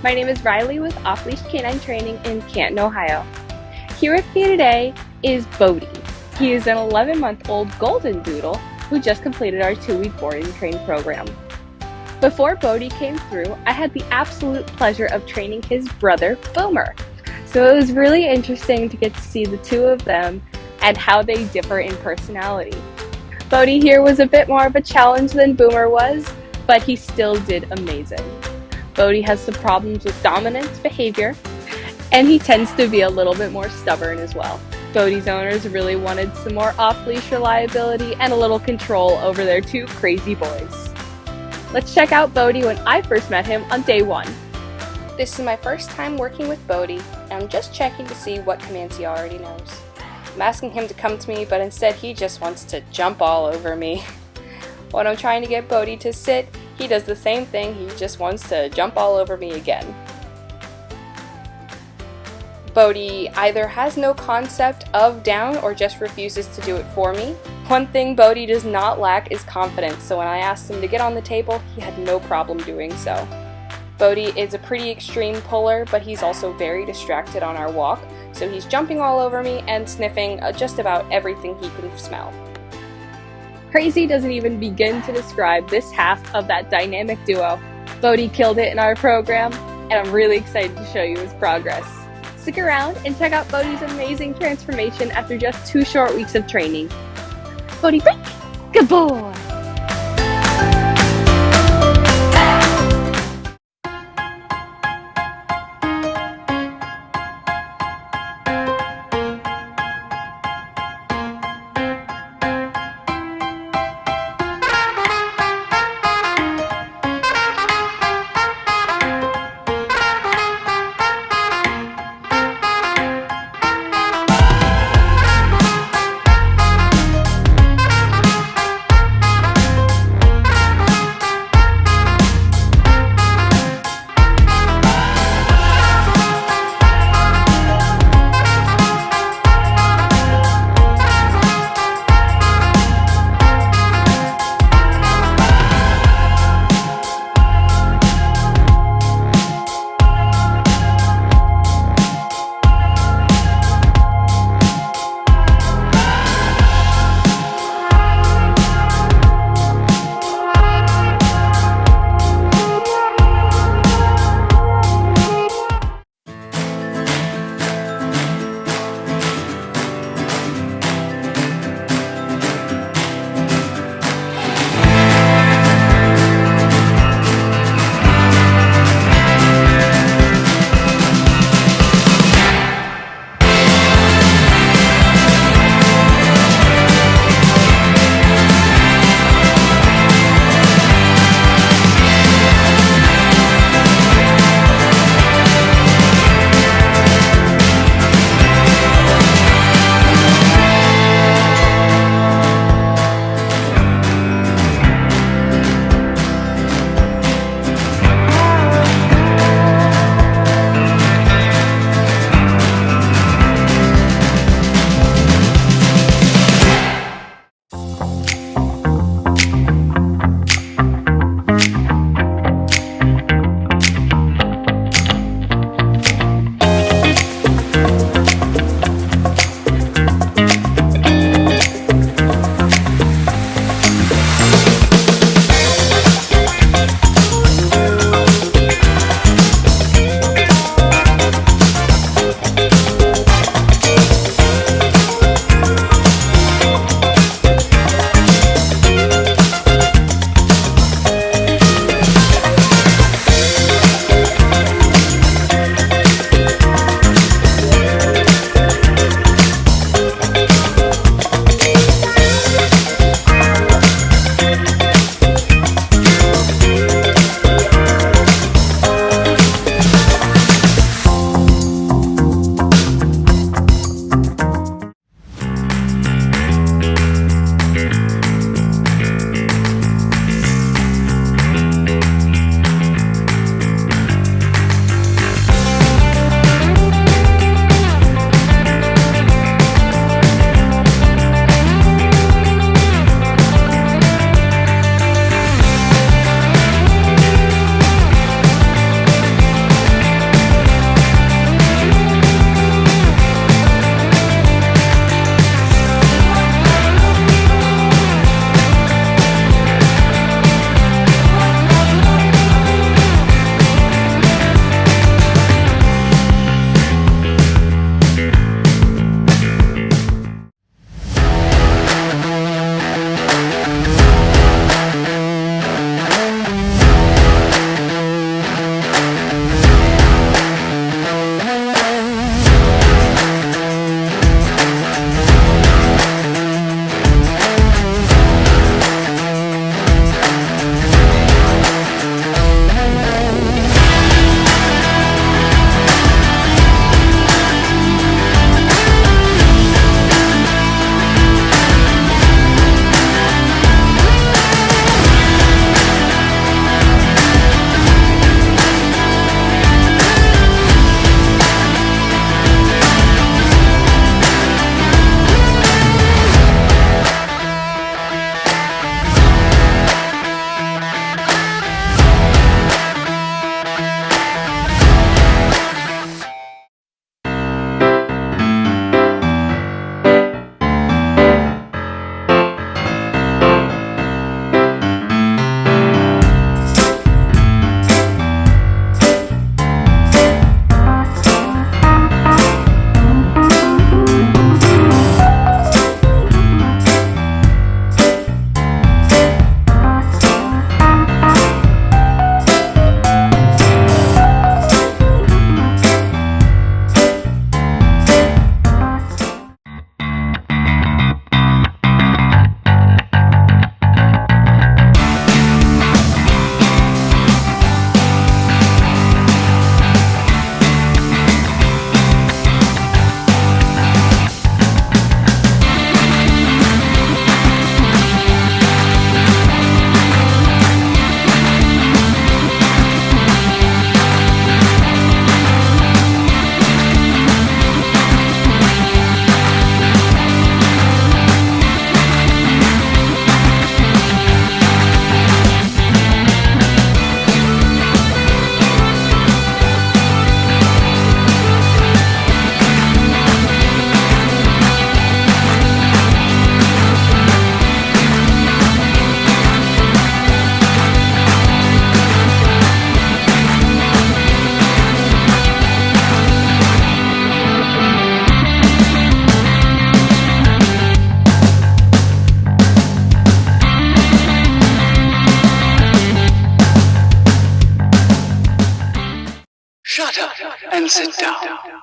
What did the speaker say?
My name is Riley with Off Leash K9 Training in Canton, Ohio. Here with me today is Bodhi. He is an 11-month-old golden doodle who just completed our 2-week board and train program. Before Bodhi came through, I had the absolute pleasure of training his brother, Boomer. So it was really interesting to get to see the two of them and how they differ in personality. Bodhi here was a bit more of a challenge than Boomer was, but he still did amazing. Bodhi has some problems with dominant behavior, and he tends to be a little bit more stubborn as well. Bodhi's owners really wanted some more off-leash reliability and a little control over their two crazy boys. Let's check out Bodhi when I first met him on day 1. This is my first time working with Bodhi, and I'm just checking to see what commands he already knows. I'm asking him to come to me, but instead he just wants to jump all over me. When I'm trying to get Bodhi to sit, he does the same thing, he just wants to jump all over me again. Bodhi either has no concept of down or just refuses to do it for me. One thing Bodhi does not lack is confidence, so when I asked him to get on the table, he had no problem doing so. Bodhi is a pretty extreme puller, but he's also very distracted on our walk, so he's jumping all over me and sniffing just about everything he can smell. Crazy doesn't even begin to describe this half of that dynamic duo. Bodhi killed it in our program, and I'm really excited to show you his progress. Stick around and check out Bodhi's amazing transformation after just 2 short weeks of training. Bodhi, break! Good boy! and sit down.